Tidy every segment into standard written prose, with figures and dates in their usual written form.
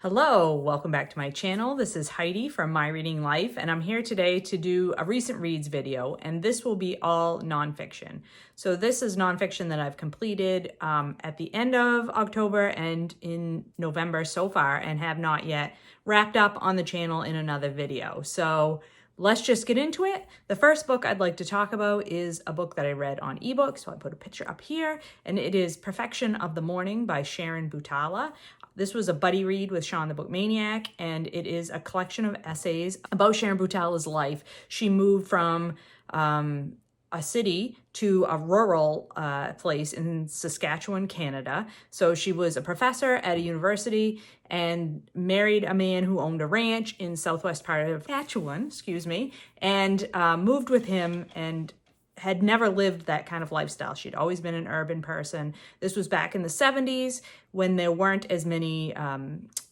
Hello, welcome back to my channel. This is Heidi from My Reading Life, and I'm here today to do a recent reads video, and this will be all nonfiction. So this is nonfiction that I've completed at the end of October and in November so far, and have not yet wrapped up on the channel in another video. So let's just get into it. The first book I'd like to talk about is a book that I read on ebook. So I put a picture up here, and it is Perfection of the Morning by Sharon Butala. This was a buddy read with Sharon the Book Maniac, and it is a collection of essays about Sharon Butala's life. She moved from a city to a rural place in Saskatchewan, Canada. So she was a professor at a university and married a man who owned a ranch in southwest part of Saskatchewan, and moved with him and had never lived that kind of lifestyle. She'd always been an urban person. This was back in the 70s when there weren't as many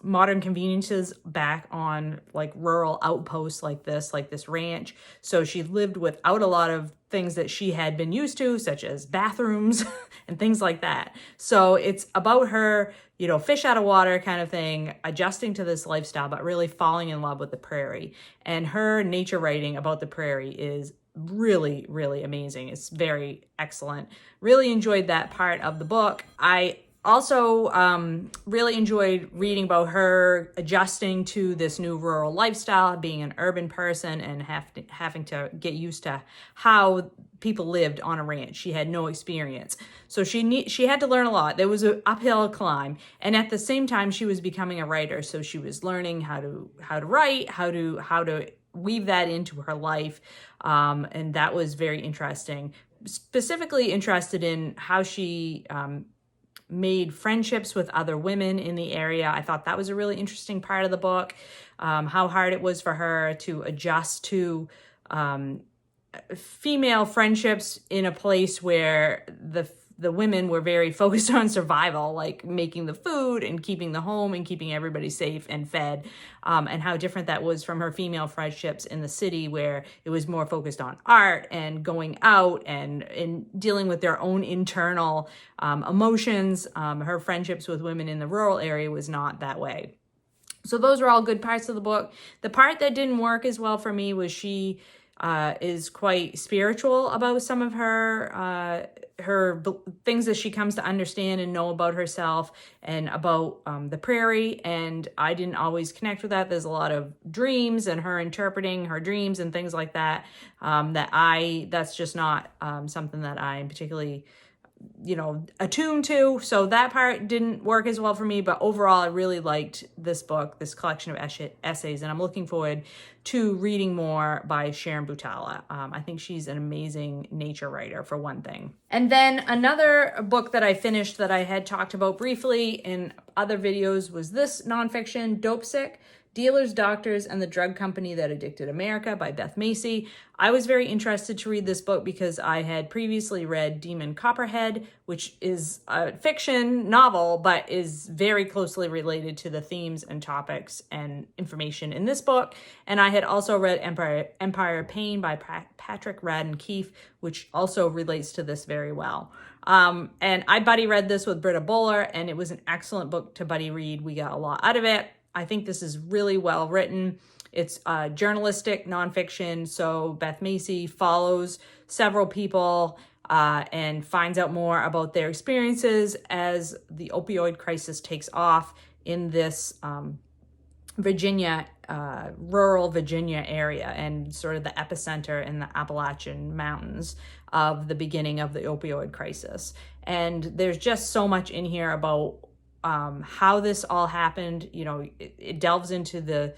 modern conveniences back on like rural outposts like this ranch. So she lived without a lot of things that she had been used to, such as bathrooms and things like that. So it's about her, fish out of water kind of thing, adjusting to this lifestyle, but really falling in love with the prairie. And her nature writing about the prairie is really, really amazing. It's very excellent. Really enjoyed that part of the book. I also really enjoyed reading about her adjusting to this new rural lifestyle, being an urban person and having to get used to how people lived on a ranch. She had no experience. So she had to learn a lot. There was an uphill climb. And at the same time, she was becoming a writer. So she was learning how to write, how to weave that into her life. And that was very interesting. Specifically interested in how she made friendships with other women in the area. I thought that was a really interesting part of the book. How hard it was for her to adjust to female friendships in a place where the women were very focused on survival, like making the food and keeping the home and keeping everybody safe and fed, and how different that was from her female friendships in the city, where it was more focused on art and going out and dealing with their own internal emotions. Her friendships with women in the rural area was not that way. So those are all good parts of the book. The part that didn't work as well for me was she is quite spiritual about some of her things that she comes to understand and know about herself and about the prairie, and I didn't always connect with that. There's a lot of dreams and her interpreting her dreams and things like that, that's just not something that I'm particularly attuned to. So that part didn't work as well for me, but overall I really liked this book, this collection of essays, and I'm looking forward to reading more by Sharon Butala. I think she's an amazing nature writer, for one thing. And then another book that I finished that I had talked about briefly in other videos was this nonfiction, Dopesick Dealers, Doctors, and the Drug Company That Addicted America by Beth Macy. I was very interested to read this book because I had previously read Demon Copperhead, which is a fiction novel, but is very closely related to the themes and topics and information in this book. And I had also read Empire of Pain by Patrick Radden Keefe, which also relates to this very well. And I buddy read this with Britta Bowler, and it was an excellent book to buddy read. We got a lot out of it. I think this is really well written. It's journalistic nonfiction. So Beth Macy follows several people and finds out more about their experiences as the opioid crisis takes off in this rural Virginia area, and sort of the epicenter in the Appalachian Mountains of the beginning of the opioid crisis. And there's just so much in here about how this all happened. It delves into the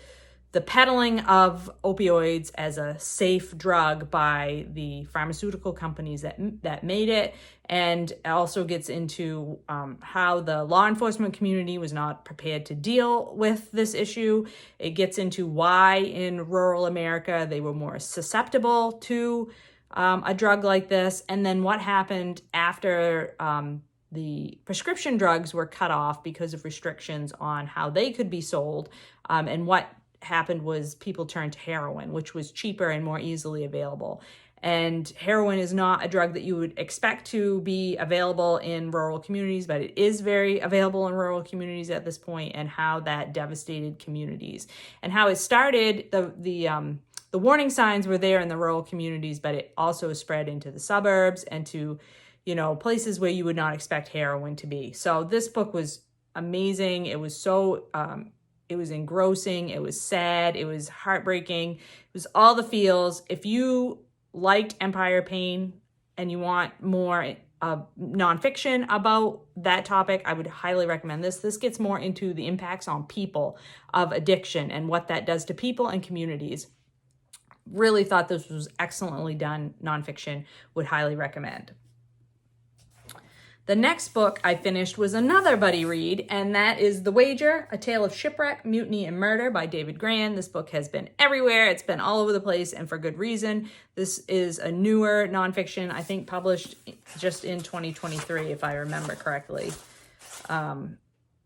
peddling of opioids as a safe drug by the pharmaceutical companies that made it, and also gets into how the law enforcement community was not prepared to deal with this issue. It gets into why in rural America they were more susceptible to a drug like this, and then what happened after the prescription drugs were cut off because of restrictions on how they could be sold, and what happened was people turned to heroin, which was cheaper and more easily available. And heroin is not a drug that you would expect to be available in rural communities, but it is very available in rural communities at this point, and how that devastated communities, and how it started. The warning signs were there in the rural communities, but it also spread into the suburbs and to, places where you would not expect heroin to be. So this book was amazing. It was so, it was engrossing. It was sad. It was heartbreaking. It was all the feels. If you liked Empire Pain and you want more nonfiction about that topic, I would highly recommend this. This gets more into the impacts on people of addiction and what that does to people and communities. Really thought this was excellently done nonfiction. Would highly recommend. The next book I finished was another buddy read, and that is The Wager, A Tale of Shipwreck, Mutiny, and Murder by David Grann. This book has been everywhere. It's been all over the place, and for good reason. This is a newer nonfiction, I think published just in 2023, if I remember correctly.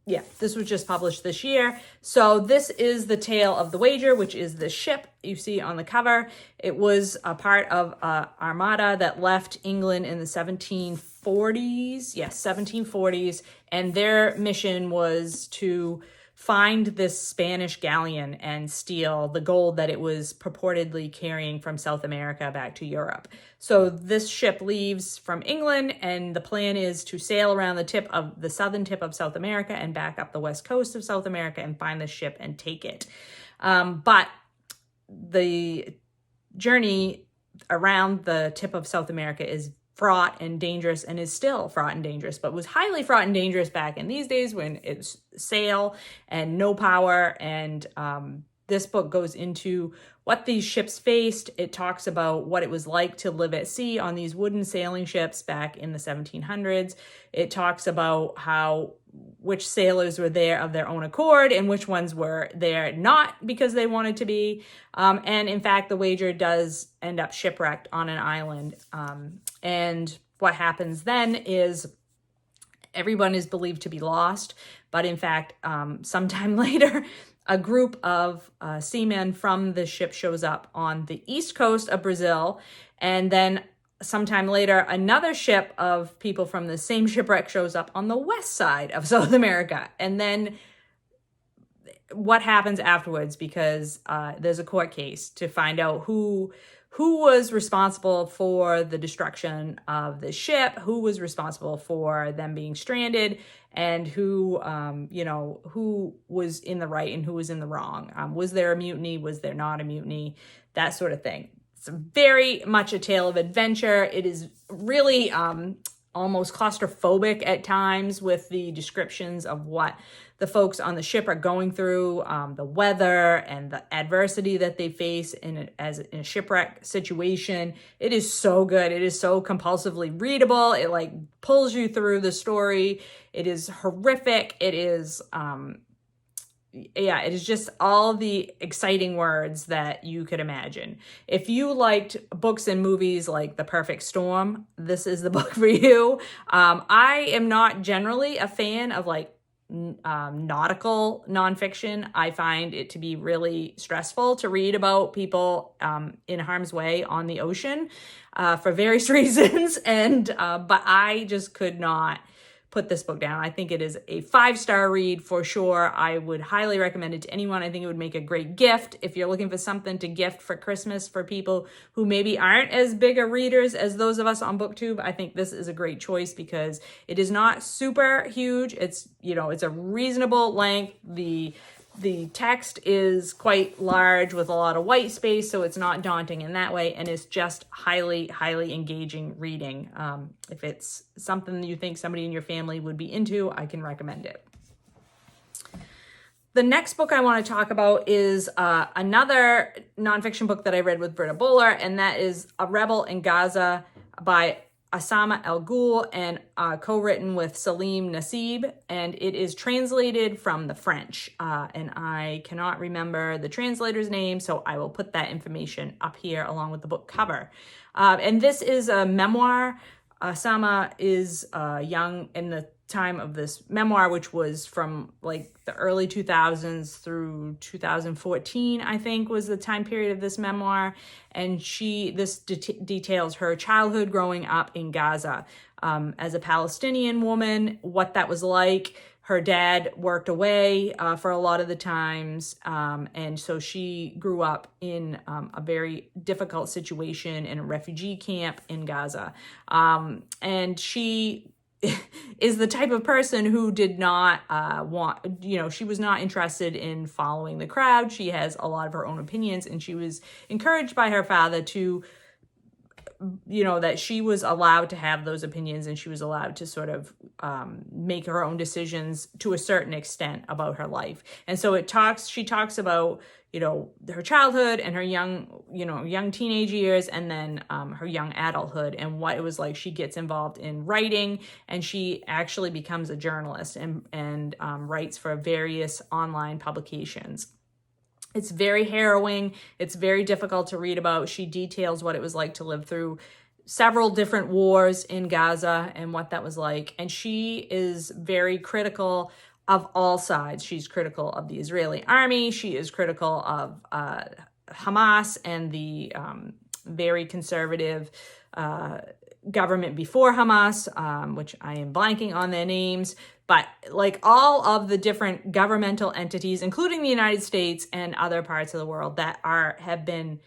Yeah, this was just published this year. So this is the tale of the Wager, which is the ship you see on the cover. It was a part of armada that left England in the 1740s. Yes, 1740s. And their mission was to find this Spanish galleon and steal the gold that it was purportedly carrying from South America back to Europe. So this ship leaves from England, and the plan is to sail around the southern tip of South America and back up the west coast of South America and find the ship and take it. But the journey around the tip of South America is fraught and dangerous, and is still fraught and dangerous, but was highly fraught and dangerous back in these days when it's sail and no power. And this book goes into what these ships faced. It talks about what it was like to live at sea on these wooden sailing ships back in the 1700s. It talks about which sailors were there of their own accord and which ones were there not because they wanted to be. And in fact, the Wager does end up shipwrecked on an island. And what happens then is everyone is believed to be lost. But in fact, sometime later, a group of seamen from the ship shows up on the east coast of Brazil. And then sometime later, another ship of people from the same shipwreck shows up on the west side of South America. And then what happens afterwards, because there's a court case to find out who was responsible for the destruction of the ship, who was responsible for them being stranded, and who was in the right and who was in the wrong. Was there a mutiny? Was there not a mutiny? That sort of thing. It's very much a tale of adventure. It is really almost claustrophobic at times with the descriptions of what the folks on the ship are going through, the weather and the adversity that they face in a shipwreck situation. It is so good. It is so compulsively readable. It like pulls you through the story. It is horrific. It is, it is just all the exciting words that you could imagine. If you liked books and movies like The Perfect Storm, this is the book for you. I am not generally a fan of like nautical nonfiction. I find it to be really stressful to read about people in harm's way on the ocean for various reasons. But I just could not put this book down. I think it is a 5-star read for sure. I would highly recommend it to anyone. I think it would make a great gift if you're looking for something to gift for Christmas for people who maybe aren't as big a readers as those of us on BookTube. I think this is a great choice because it is not super huge. It's a reasonable length. The text is quite large with a lot of white space, so it's not daunting in that way, and it's just highly, highly engaging reading. If it's something you think somebody in your family would be into, I can recommend it. The next book I want to talk about is another nonfiction book that I read with Britta Bowler, and that is A Rebel in Gaza by Asmaa Al-Ghoul and co-written with Salim Nassib, and it is translated from the French, and I cannot remember the translator's name, so I will put that information up here along with the book cover. And this is a memoir. Asmaa is young in the time of this memoir, which was from like the early 2000s through 2014, I think was the time period of this memoir. And this details her childhood growing up in Gaza as a Palestinian woman, what that was like. Her dad worked away for a lot of the times, and so she grew up in a very difficult situation in a refugee camp in Gaza. And she is the type of person who did not she was not interested in following the crowd. She has a lot of her own opinions, and she was encouraged by her father to, that she was allowed to have those opinions, and she was allowed to sort of make her own decisions to a certain extent about her life. And so she talks about, her childhood and her young teenage years, and then her young adulthood and what it was like. She gets involved in writing, and she actually becomes a journalist and writes for various online publications. It's very harrowing. It's very difficult to read about. She details what it was like to live through several different wars in Gaza and what that was like. And she is very critical of all sides. She's critical of the Israeli army. She is critical of Hamas and the very conservative government before Hamas, which I am blanking on their names. But like all of the different governmental entities, including the United States and other parts of the world that have been,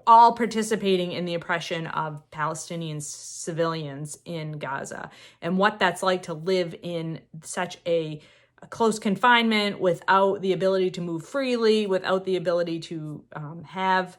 all participating in the oppression of Palestinian civilians in Gaza, and what that's like to live in such a close confinement without the ability to move freely, without the ability to have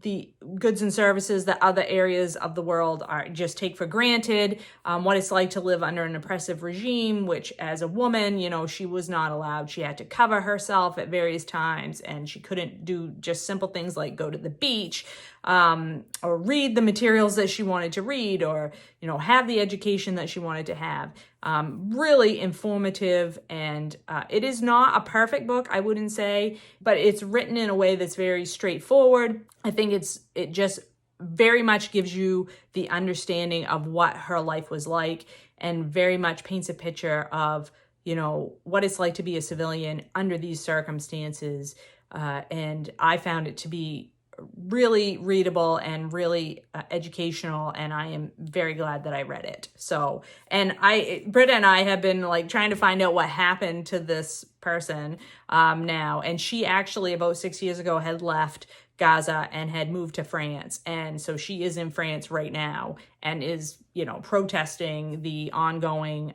the goods and services that other areas of the world just take for granted, what it's like to live under an oppressive regime, which as a woman, she was not allowed. She had to cover herself at various times, and she couldn't do just simple things like go to the beach or read the materials that she wanted to read, or, have the education that she wanted to have. Really informative, and it is not a perfect book, I wouldn't say, but it's written in a way that's very straightforward. I think it just very much gives you the understanding of what her life was like, and very much paints a picture of, what it's like to be a civilian under these circumstances. And I found it to be really readable and really educational, and I am very glad that I read it. So, and Britta and I have been like trying to find out what happened to this person now, and she actually about 6 years ago had left Gaza and had moved to France, and so she is in France right now and is protesting the ongoing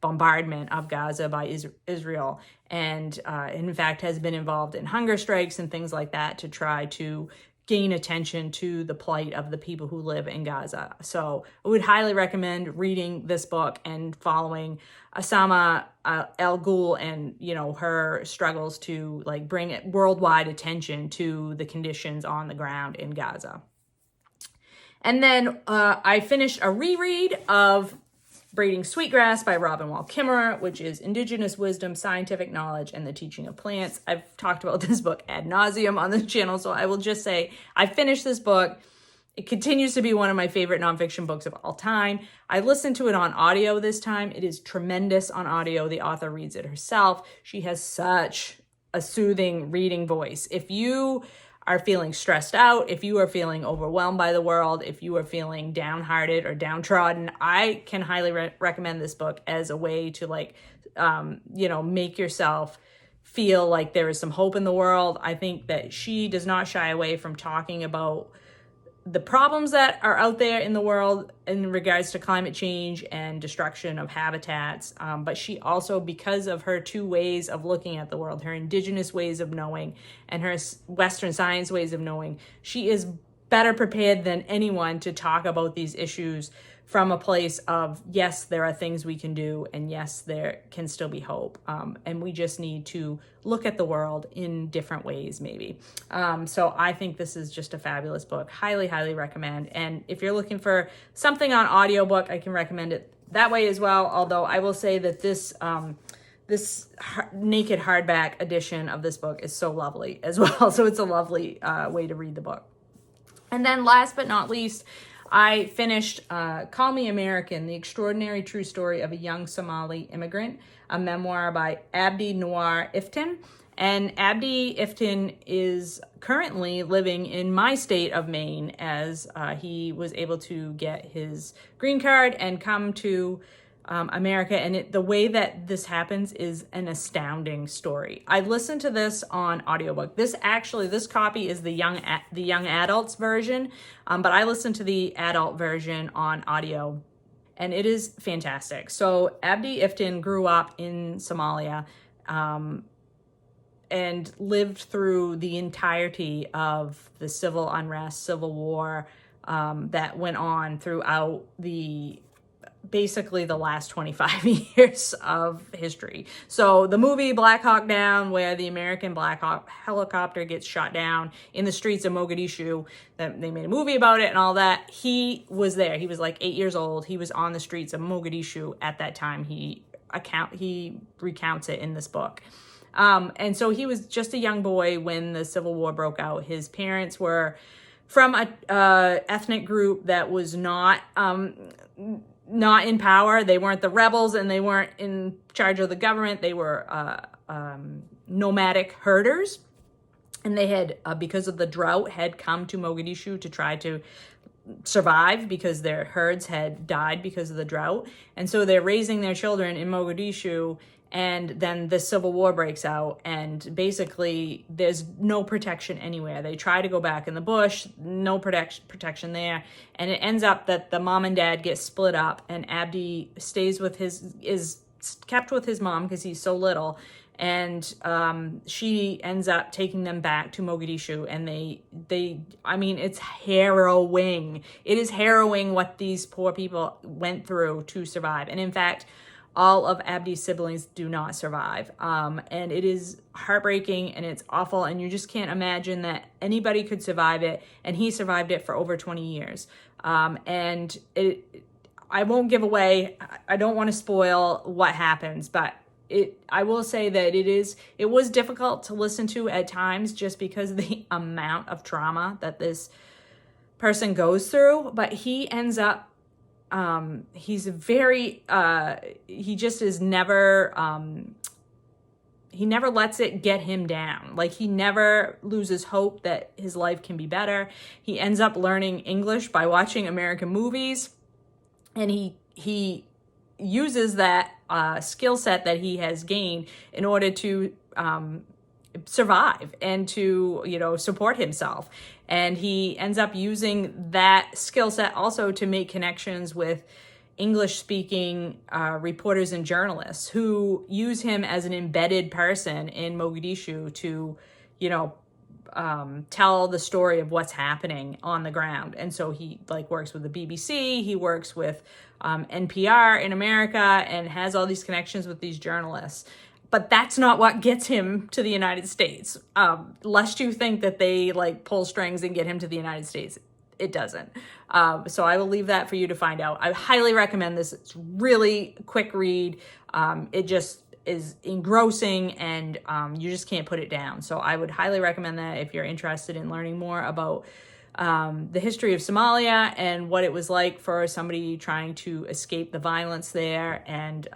bombardment of Gaza by Israel, and in fact has been involved in hunger strikes and things like that to try to gain attention to the plight of the people who live in Gaza. So I would highly recommend reading this book and following Asmaa Al-Ghoul and, her struggles to like bring worldwide attention to the conditions on the ground in Gaza. And then I finished a reread of Braiding Sweetgrass by Robin Wall Kimmerer, which is Indigenous Wisdom, Scientific Knowledge, and the Teaching of Plants. I've talked about this book ad nauseum on this channel, so I will just say I finished this book. It continues to be one of my favorite nonfiction books of all time. I listened to it on audio this time. It is tremendous on audio. The author reads it herself. She has such a soothing reading voice. If you are feeling stressed out, if you are feeling overwhelmed by the world, if you are feeling downhearted or downtrodden, I can highly recommend this book as a way to make yourself feel like there is some hope in the world. I think that she does not shy away from talking about the problems that are out there in the world in regards to climate change and destruction of habitats. But she also, because of her two ways of looking at the world, her indigenous ways of knowing and her Western science ways of knowing, she is better prepared than anyone to talk about these issues from a place of, yes, there are things we can do, and yes, there can still be hope. And we just need to look at the world in different ways, maybe. So I think this is just a fabulous book. Highly, highly recommend. And if you're looking for something on audiobook, I can recommend it that way as well. Although I will say that this naked hardback edition of this book is so lovely as well. So it's a lovely way to read the book. And then last but not least, I finished Call Me American, The Extraordinary True Story of a Young Somali Immigrant, a memoir by Abdi Noir Iftin. And Abdi Iftin is currently living in my state of Maine, as he was able to get his green card and come to America. And the way that this happens is an astounding story. I listened to this on audiobook. This copy is the young adults version, but I listened to the adult version on audio, and it is fantastic. So Abdi Iftin grew up in Somalia, and lived through the entirety of the civil unrest, civil war that went on throughout basically the last 25 years of history. So the movie Black Hawk Down, where the American Black Hawk helicopter gets shot down in the streets of Mogadishu, that they made a movie about it and all that, he was there. He was like 8 years old. He was on the streets of Mogadishu at that time. He recounts it in this book. And so he was just a young boy when the Civil War broke out. His parents were from a ethnic group that was not in power. They weren't the rebels, and they weren't in charge of the government. They were nomadic herders, and they had, because of the drought, had come to Mogadishu to try to survive because their herds had died because of the drought. And so they're raising their children in Mogadishu, and then the Civil War breaks out, and basically there's no protection anywhere. They try to go back in the bush, no protection there, and it ends up that the mom and dad get split up, and Abdi is kept with his mom because he's so little, and she ends up taking them back to Mogadishu, and it's harrowing. It is harrowing what these poor people went through to survive. And in fact, all of Abdi's siblings do not survive. And it is heartbreaking, and it's awful, and you just can't imagine that anybody could survive it, and he survived it for over 20 years. I won't give away, I don't want to spoil what happens, but I will say that it was difficult to listen to at times just because of the amount of trauma that this person goes through. But he ends up, he's very, he just is never, he never lets it get him down. Like, he never loses hope that his life can be better. He ends up learning English by watching American movies, and he uses that skill set that he has gained in order to survive and to, support himself. And he ends up using that skill set also to make connections with English-speaking reporters and journalists who use him as an embedded person in Mogadishu to, tell the story of what's happening on the ground. And so he works with the BBC, he works with NPR in America, and has all these connections with these journalists. But that's not what gets him to the United States. Lest you think that they pull strings and get him to the United States. It doesn't. So I will leave that for you to find out. I highly recommend this. It's really quick read. It just is engrossing, and you just can't put it down. So I would highly recommend that if you're interested in learning more about the history of Somalia and what it was like for somebody trying to escape the violence there, and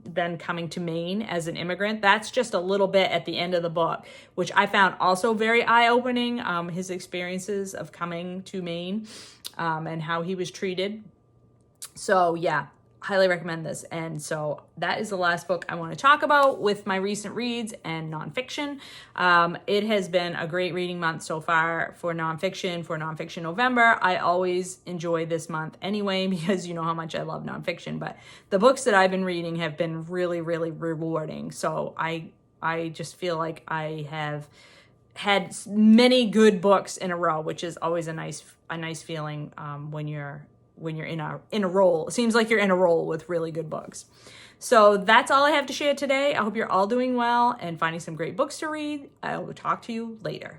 then coming to Maine as an immigrant. That's just a little bit at the end of the book, which I found also very eye-opening, his experiences of coming to Maine and how he was treated. So yeah, highly recommend this. And so that is the last book I want to talk about with my recent reads and nonfiction. It has been a great reading month so far for Nonfiction November. I always enjoy this month anyway, because you know how much I love nonfiction, but the books that I've been reading have been really, really rewarding. So I just feel like I have had many good books in a row, which is always a nice feeling when you're in a role. It seems like you're in a role with really good books. So that's all I have to share today. I hope you're all doing well and finding some great books to read. I will talk to you later.